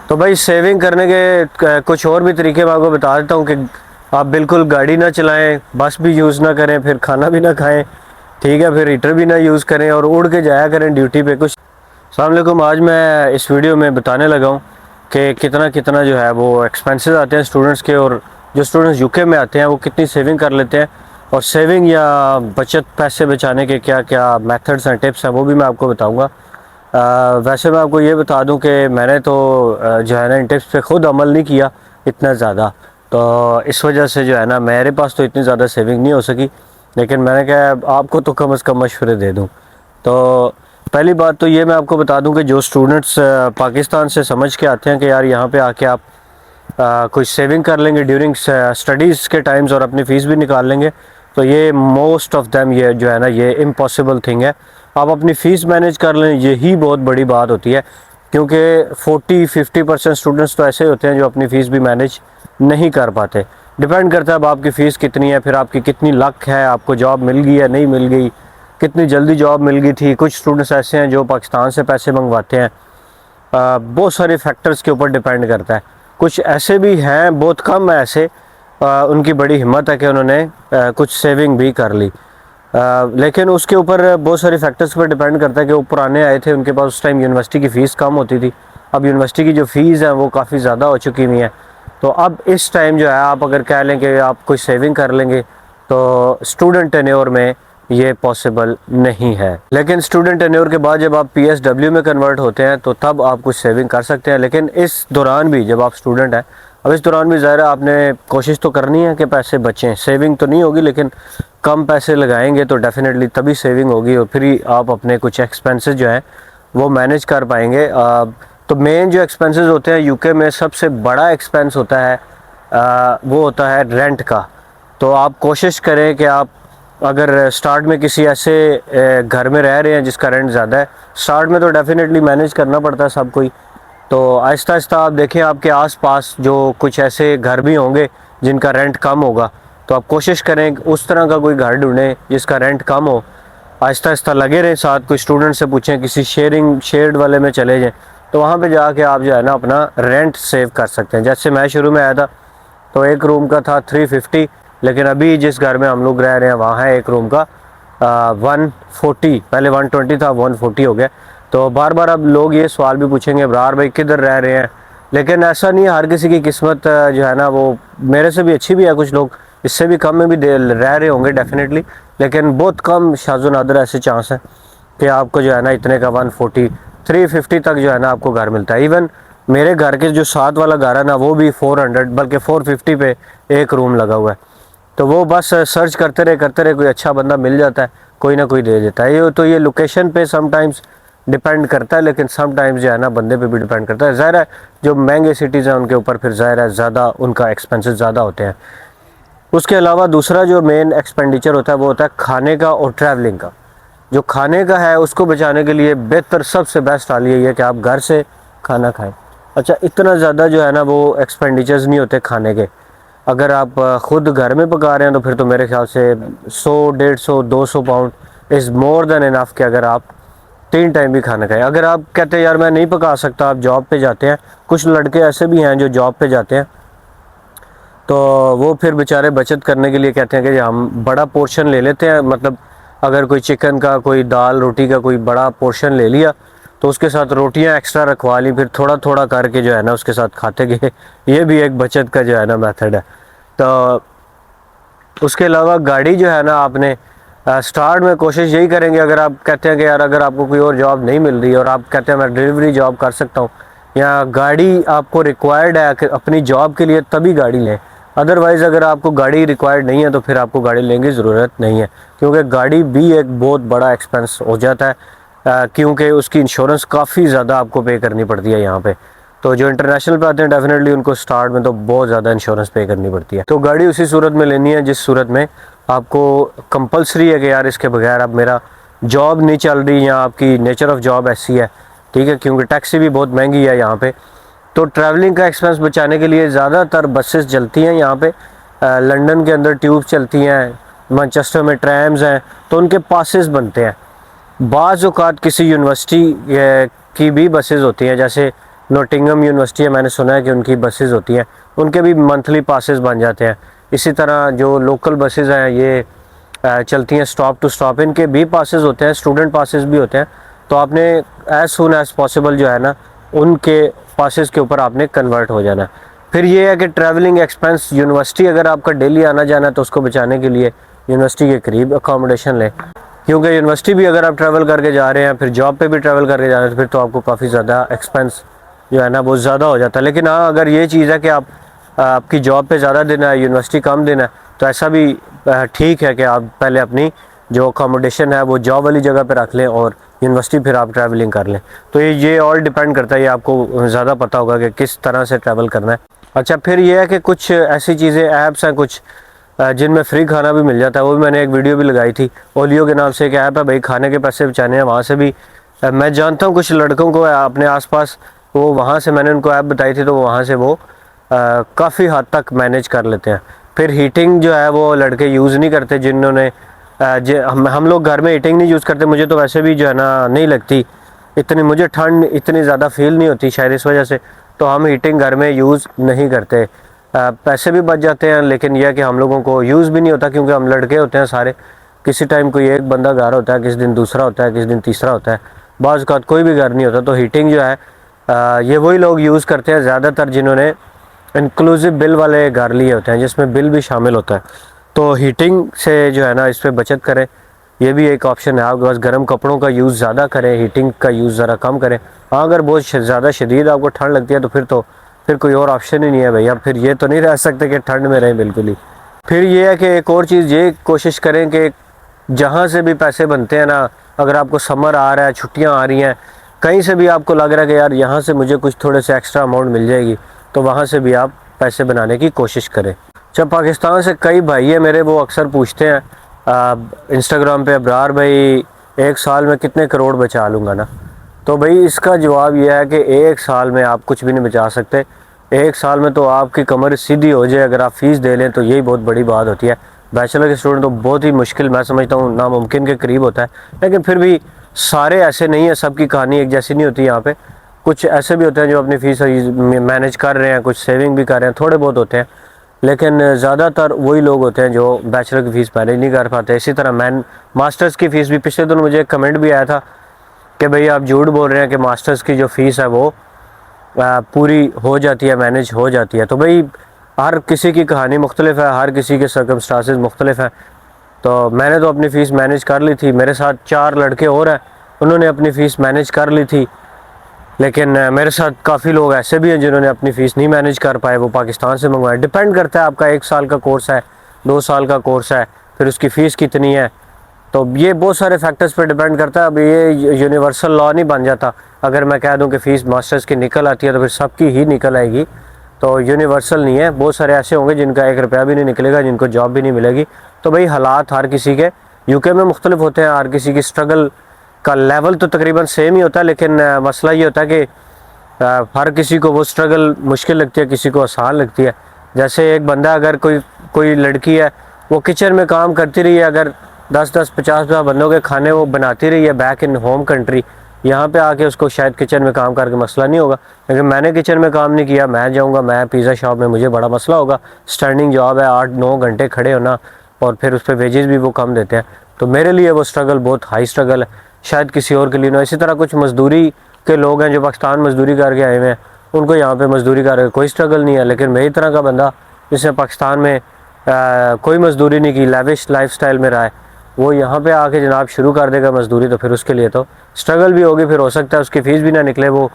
तो भाई सेविंग करने के कुछ और भी तरीके मैं आपको बता देता हूँ कि आप बिल्कुल गाड़ी ना चलाएं, बस भी यूज़ ना करें, फिर खाना भी ना खाएं, ठीक है, फिर हीटर भी ना यूज़ करें और उड़ के जाया करें ड्यूटी पे। कुछ अस्सलाम वालेकुम। आज मैं इस वीडियो में बताने लगा हूँ कि कितना कितना जो है वो एक्सपेंसेस आते हैं स्टूडेंट्स के, और जो स्टूडेंट्स यूके में आते हैं वो कितनी सेविंग कर लेते हैं, और सेविंग या बचत पैसे बचाने के क्या क्या मेथड्स हैं, टिप्स हैं, वो भी मैं आपको बताऊँगा। वैसे मैं आपको ये बता दूं कि मैंने तो जो है ना इन टिप्स पे ख़ुद अमल नहीं किया इतना ज़्यादा, तो इस वजह से जो है ना मेरे पास तो इतनी ज़्यादा सेविंग नहीं हो सकी, लेकिन मैंने कहा आपको तो कम से कम मशवरे दे दूं। तो पहली बात तो ये मैं आपको बता दूं कि जो स्टूडेंट्स पाकिस्तान से समझ के आते हैं कि यार यहाँ पे आके आप कुछ सेविंग कर लेंगे ड्यूरिंग स्टडीज़ के टाइम्स और अपनी फ़ीस भी निकाल लेंगे, तो ये मोस्ट ऑफ़ देम ये जो है ना ये इम्पॉसिबल थिंग है। आप अपनी फ़ीस मैनेज कर लें, यही बहुत बड़ी बात होती है, क्योंकि 40-50% स्टूडेंट्स तो ऐसे होते हैं जो अपनी फ़ीस भी मैनेज नहीं कर पाते। डिपेंड करता है अब आपकी फ़ीस कितनी है, फिर आपकी कितनी लक है, आपको जॉब मिल गई या नहीं मिल गई, कितनी जल्दी जॉब मिल गई थी। कुछ स्टूडेंट्स ऐसे हैं जो पाकिस्तान से पैसे मंगवाते हैं, बहुत सारे फैक्टर्स के ऊपर डिपेंड करता है। कुछ ऐसे भी हैं, बहुत कम है ऐसे, उनकी बड़ी हिम्मत है कि उन्होंने कुछ सेविंग भी कर ली, लेकिन उसके ऊपर बहुत सारे फैक्टर्स पर डिपेंड करता है कि वो पुराने आए थे, उनके पास उस टाइम यूनिवर्सिटी की फ़ीस कम होती थी। अब यूनिवर्सिटी की जो फ़ीस है वो काफ़ी ज़्यादा हो चुकी हुई है, तो अब इस टाइम जो है आप अगर कह लें कि आप कोई सेविंग कर लेंगे तो स्टूडेंट टेन्योर में ये पॉसिबल नहीं है। लेकिन स्टूडेंट टेन्योर के बाद जब आप PSW में कन्वर्ट होते हैं तो तब आप कुछ सेविंग कर सकते हैं। लेकिन इस दौरान भी जब आप स्टूडेंट हैं, अब इस दौरान भी ज़ाहिर है आपने कोशिश तो करनी है कि पैसे बचें। सेविंग तो नहीं होगी, लेकिन कम पैसे लगाएंगे तो डेफिनेटली तभी सेविंग होगी, और फिर ही आप अपने कुछ एक्सपेंसेस जो हैं वो मैनेज कर पाएंगे। तो मेन जो एक्सपेंसेस होते हैं यूके में, सबसे बड़ा एक्सपेंस होता है वो होता है रेंट का। तो आप कोशिश करें कि आप अगर स्टार्ट में किसी ऐसे घर में रह रहे हैं जिसका रेंट ज़्यादा है, स्टार्ट में तो डेफिनेटली मैनेज करना पड़ता है सब कोई, तो आहिस्ता आहिस्ता आप देखें आपके आसपास जो कुछ ऐसे घर भी होंगे जिनका रेंट कम होगा, तो आप कोशिश करें उस तरह का कोई घर ढूंढें जिसका रेंट कम हो। आहिस्ता आहिस्ता लगे रहें साथ, कोई स्टूडेंट से पूछें, किसी शेयर्ड वाले में चले जाएं, तो वहाँ पे जाके आप जो है ना अपना रेंट सेव कर सकते हैं। जैसे मैं शुरू में आया था तो एक रूम का था 350, लेकिन अभी जिस घर में हम लोग रह रहे हैं वहाँ है एक रूम का 140, पहले 120 था, 140 हो गया। तो बार बार अब लोग ये सवाल भी पूछेंगे इब्रार भाई किधर रह रहे हैं, लेकिन ऐसा नहीं है, हर किसी की किस्मत जो है ना वो मेरे से भी अच्छी भी है, कुछ लोग इससे भी कम में भी रह रहे होंगे डेफिनेटली, लेकिन बहुत कम शाज़ो नादर ऐसे चांस है कि आपको जो है ना इतने का 140 350 तक जो है ना आपको घर मिलता है। इवन मेरे घर के जो साथ वाला घर है ना वो भी 400 बल्कि 450 पे एक रूम लगा हुआ है। तो वो बस सर्च करते रहे कोई अच्छा बंदा मिल जाता है, कोई ना कोई दे देता है। ये तो ये लोकेशन पे समटाइम्स डिपेंड करता है, लेकिन समटाइम्स जो है ना बंदे पे भी डिपेंड करता है। ज़ाहिर है जो महंगे सिटीज़ हैं उनके ऊपर फिर ज़ाहिर है ज़्यादा उनका एक्सपेंसेस ज़्यादा होते हैं। उसके अलावा दूसरा जो मेन एक्सपेंडिचर होता है वो होता है खाने का और ट्रैवलिंग का। जो खाने का है उसको बचाने के लिए बेहतर सबसे बेस्ट हाल यही है कि आप घर से खाना खाएं। अच्छा, इतना ज़्यादा जो है ना वो एक्सपेंडिचर्स नहीं होते खाने के। अगर आप ख़ुद घर में पका रहे हैं तो फिर तो मेरे ख्याल से 100, 150, 200 pound is more than enough कि अगर आप 3 टाइम भी खाना खाएं। अगर आप कहते हैं यार मैं नहीं पका सकता, आप जॉब पे जाते हैं, कुछ लड़के ऐसे भी हैं जो जॉब पे जाते हैं, तो वो फिर बेचारे बचत करने के लिए कहते हैं कि हम बड़ा पोर्शन ले लेते हैं, मतलब अगर कोई चिकन का, कोई दाल रोटी का कोई बड़ा पोर्शन ले लिया तो उसके साथ रोटियां एक्स्ट्रा रखवा ली, फिर थोड़ा थोड़ा करके जो है ना उसके साथ खाते गए। ये भी एक बचत का जो है ना मेथड है। तो उसके अलावा गाड़ी जो है ना आपने स्टार्ट में कोशिश यही करेंगे, अगर आप कहते हैं कि यार अगर आपको कोई और जॉब नहीं मिल रही और आप कहते हैं मैं डिलीवरी जॉब कर सकता हूँ, या गाड़ी आपको रिक्वायर्ड है अपनी जॉब के लिए, तभी गाड़ी लें। अदरवाइज़ अगर आपको गाड़ी रिक्वायर्ड नहीं है तो फिर आपको गाड़ी लेने की ज़रूरत नहीं है, क्योंकि गाड़ी भी एक बहुत बड़ा एक्सपेंस हो जाता है, क्योंकि उसकी इंश्योरेंस काफ़ी ज़्यादा आपको पे करनी पड़ती है यहाँ पे। तो जो इंटरनेशनल पे आते हैं डेफिनेटली उनको स्टार्ट में तो बहुत ज़्यादा इंश्योरेंस पे करनी पड़ती है। तो गाड़ी उसी सूरत में लेनी है जिस सूरत में आपको कंपलसरी है कि यार इसके बगैर अब मेरा जॉब नहीं चल रही, या आपकी नेचर ऑफ जॉब ऐसी है, ठीक है, क्योंकि टैक्सी भी बहुत महंगी है यहाँ पे। तो ट्रैवलिंग का एक्सपेंस बचाने के लिए ज़्यादातर बसेस चलती हैं यहाँ पे, लंदन के अंदर ट्यूब चलती हैं, मैनचेस्टर में ट्रैम्स हैं, तो उनके पासेस बनते हैं। बाज़ औक़ात किसी यूनिवर्सिटी की भी बसेस होती हैं, जैसे नोटिंगम यूनिवर्सिटी है, मैंने सुना है कि उनकी बसेस होती हैं, उनके भी मंथली पासेस बन जाते हैं। इसी तरह जो लोकल बसेस हैं ये चलती हैं स्टॉप टू स्टॉप, इनके भी पासेस होते हैं, स्टूडेंट पासेस भी होते हैं। तो आपने एज सुन एज पॉसिबल जो है ना उनके पासेस के ऊपर आपने कन्वर्ट हो जाना है। फिर ये है कि ट्रैवलिंग एक्सपेंस यूनिवर्सिटी अगर आपका डेली आना जाना है तो उसको बचाने के लिए यूनिवर्सिटी के करीब अकोमोडेशन लें, क्योंकि यूनिवर्सिटी भी अगर आप ट्रैवल करके जा रहे हैं, फिर जॉब पे भी ट्रैवल करके जा रहे हैं, तो फिर तो आपको काफ़ी ज़्यादा एक्सपेंस जो है ना वो ज़्यादा हो जाता है। लेकिन हाँ, अगर ये चीज़ है कि आपकी जॉब पे ज़्यादा दिन है, यूनिवर्सिटी कम दिन है, तो ऐसा भी ठीक है कि आप पहले अपनी जो अकोमोडेशन है वो जॉब वाली जगह पे रख लें और यूनिवर्सिटी फिर आप ट्रैवलिंग कर लें। तो ये ऑल डिपेंड करता है, ये आपको ज़्यादा पता होगा कि किस तरह से ट्रैवल करना है। अच्छा, फिर ये है कि कुछ ऐसी चीज़ें ऐप्स हैं कुछ जिनमें फ्री खाना भी मिल जाता है। वो भी मैंने एक वीडियो भी लगाई थी, ओलियो के नाम से एक ऐप है भाई, खाने के पैसे बचाने हैं वहाँ से भी। मैं जानता हूँ कुछ लड़कों को अपने आसपास, वो वहाँ से मैंने उनको ऐप बताई थी, तो वहाँ से वो काफ़ी हद तक मैनेज कर लेते हैं। फिर हीटिंग जो है वो लड़के यूज़ नहीं करते, जिन्होंने हम लोग घर में हीटिंग नहीं यूज़ करते। मुझे तो वैसे भी जो है ना नहीं लगती इतनी, मुझे ठंड इतनी ज़्यादा फील नहीं होती शायद इस वजह से, तो हम हीटिंग घर में यूज़ नहीं करते। पैसे भी बच जाते हैं, लेकिन यह कि हम लोगों को यूज़ भी नहीं होता, क्योंकि हम लड़के होते हैं सारे। किसी टाइम कोई एक बंदा घर होता है, किसी दिन दूसरा होता है, किसी दिन तीसरा होता है, बाज़ औक़ात कोई भी घर नहीं होता। तो हीटिंग जो है ये वही लोग यूज़ करते हैं ज़्यादातर जिन्होंने इंक्लूसिव बिल वाले घर लिए होते हैं, जिसमें बिल भी शामिल होता है। तो हीटिंग से जो है ना इस पर बचत करें, ये भी एक ऑप्शन है आपके पास। गर्म कपड़ों का यूज़ ज़्यादा करें, हीटिंग का यूज़ ज़रा कम करें। हाँ, अगर बहुत ज़्यादा शदीद आपको ठंड लगती है तो फिर कोई और ऑप्शन ही नहीं है भैया, फिर ये तो नहीं रह सकते कि ठंड में रहें बिल्कुल ही। फिर ये है कि एक और चीज़ ये कोशिश करें कि जहाँ से भी पैसे बनते हैं ना, अगर आपको समर आ रहा है, छुट्टियाँ आ रही हैं, कहीं से भी आपको लग रहा है कि यार यहाँ से मुझे कुछ थोड़े से एक्स्ट्रा अमाउंट मिल जाएगी, तो वहाँ से भी आप पैसे बनाने की कोशिश करें। जब पाकिस्तान से कई भाई है मेरे, वो अक्सर पूछते हैं इंस्टाग्राम पे, अब्रार भाई एक साल में कितने करोड़ बचा लूँगा ना। तो भाई इसका जवाब यह है कि एक साल में आप कुछ भी नहीं बचा सकते। एक साल में तो आपकी कमर सीधी हो जाए अगर आप फ़ीस दे लें, तो यही बहुत बड़ी बात होती है। बैचलर के स्टूडेंट तो बहुत ही मुश्किल, मैं समझता हूँ नामुमकिन के करीब होता है। लेकिन फिर भी सारे ऐसे नहीं है, सबकी कहानी एक जैसी नहीं होती। यहाँ पे कुछ ऐसे भी होते हैं जो अपनी फ़ीस मैनेज कर रहे हैं, कुछ सेविंग भी कर रहे हैं, थोड़े बहुत होते हैं। लेकिन ज़्यादातर वही लोग होते हैं जो बैचलर की फ़ीस मैनेज नहीं कर पाते। इसी तरह मास्टर्स की फ़ीस भी, पिछले दिनों मुझे एक कमेंट भी आया था कि भाई आप झूठ बोल रहे हैं कि मास्टर्स की जो फ़ीस है वो पूरी हो जाती है, मैनेज हो जाती है। तो भाई हर किसी की कहानी मुख्तलिफ है, हर किसी के सर्कमस्टांसेस मुख्तलिफ हैं। तो मैंने तो अपनी फ़ीस मैनेज कर ली थी, मेरे साथ 4 लड़के और हैं, उन्होंने अपनी फ़ीस मैनेज कर ली थी। लेकिन मेरे साथ काफ़ी लोग ऐसे भी हैं जिन्होंने अपनी फ़ीस नहीं मैनेज कर पाए, वो पाकिस्तान से मंगवाए। डिपेंड करता है, आपका 1 साल का कोर्स है, 2 साल का कोर्स है, फिर उसकी फ़ीस कितनी है, तो ये बहुत सारे फैक्टर्स पे डिपेंड करता है। अब ये यूनिवर्सल लॉ नहीं बन जाता। अगर मैं कह दूं कि फ़ीस मास्टर्स की निकल आती है तो फिर सबकी ही निकल आएगी, तो यूनिवर्सल नहीं है। बहुत सारे ऐसे होंगे जिनका 1 रुपया भी नहीं निकलेगा, जिनको जॉब भी नहीं मिलेगी। तो भाई हालात हर किसी के यूके में मुख्तलिफ होते हैं, हर किसी की स्ट्रगल का लेवल तो तकरीबन सेम ही होता है। लेकिन मसला ये होता है कि हर किसी को वो स्ट्रगल मुश्किल लगती है, किसी को आसान लगती है। जैसे एक बंदा, अगर कोई लड़की है, वो किचन में काम करती रही है, अगर 10-10, 50-50 बंदों के खाने वो बनाती रही है बैक इन होम कंट्री, यहाँ पे आके उसको शायद किचन में काम करके मसला नहीं होगा। लेकिन मैंने किचन में काम नहीं किया, मैं जाऊँगा, मैं पिज़्ज़ा शॉप में, मुझे बड़ा मसला होगा। स्टैंडिंग जॉब है, 8-9 घंटे खड़े होना, और फिर उस पर वेजेस भी वो कम देते हैं। तो मेरे लिए वो स्ट्रगल बहुत हाई स्ट्रगल है, शायद किसी और के लिए ना। इसी तरह कुछ मजदूरी के लोग हैं जो पाकिस्तान मजदूरी करके आए हुए हैं, उनको यहाँ पे मजदूरी करके कोई स्ट्रगल नहीं है। लेकिन मेरी तरह का बंदा जिसने पाकिस्तान में कोई मजदूरी नहीं की, लेविश लाइफस्टाइल में रहा है, वो यहाँ पे आके जनाब शुरू कर देगा मजदूरी, तो फिर उसके लिए तो स्ट्रगल भी होगी। फिर हो सकता है उसकी फ़ीस भी ना निकले, वो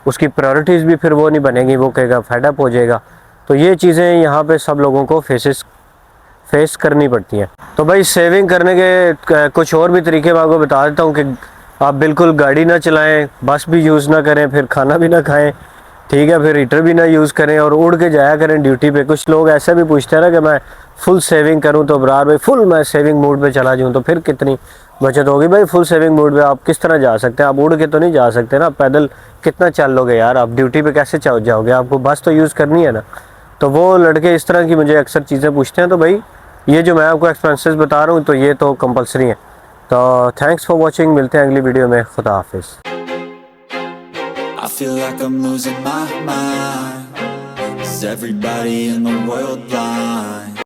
उसकी प्रायोरिटीज़ भी फिर वो नहीं बनेगी, वो कहेगा फेडअप हो जाएगा। तो ये चीज़ें यहाँ पे सब लोगों को फेस करनी पड़ती हैं। तो भाई सेविंग करने के कुछ और भी तरीके मैं आपको बता देता हूँ कि आप बिल्कुल गाड़ी ना चलाएं, बस भी यूज़ ना करें, फिर खाना भी ना खाएं, ठीक है, फिर हीटर भी ना यूज़ करें, और उड़ के जाया करें ड्यूटी पे। कुछ लोग ऐसे भी पूछते हैं ना कि मैं फुल सेविंग करूं, तो अब्रार भाई फुल मैं सेविंग मोड पे चला जाऊं तो फिर कितनी बचत होगी। भाई फुल सेविंग मोड पे आप किस तरह जा सकते हैं? आप उड़ के तो नहीं जा सकते ना, पैदल कितना चल लोगे यार, आप ड्यूटी पे कैसे जाओगे? आपको बस तो यूज़ करनी है ना। तो वो लड़के इस तरह की मुझे अक्सर चीज़ें पूछते हैं। तो भाई ये जो मैं आपको एक्सपेंसेस बता रहा हूँ, तो ये तो कंपलसरी है। तो थैंक्स फॉर वॉचिंग, मिलते हैं अगली वीडियो में, खुदा हाफिज़। I feel like I'm losing my mind. Is everybody in the world blind?